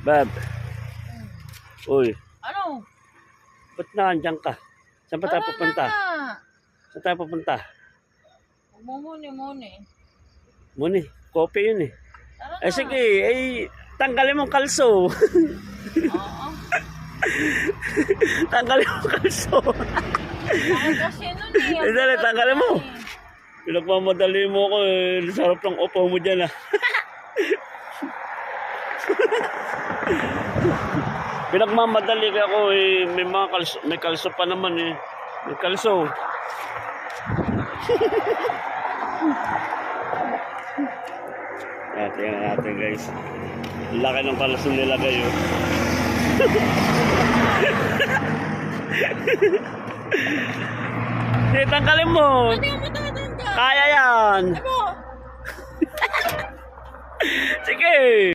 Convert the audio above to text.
Bab. Uy, Ano? ba't nandiyan ka? Saan pa tayo Tara pupunta? na nga. Saan tayo pupunta? Huwag mo muni. Muni, kope yun eh. Tara Eh na. sige, eh, tanggalin mong kalso. Oo. Tanggalin mong kalso. Bakit kasi nun eh. Eh, dali, tanggalin mo. Pinagmamadali mo ko eh. Sarap ng upo mo dyan ah. Pinagmamadali ka ako eh. May mga kalso, may kalso pa naman eh. May kalso. Tingnan natin guys. Laki ng kalso nilagay oh. Tanggalin mo. Hindi mo tatanggal. Kaya yan. Ano? Sige.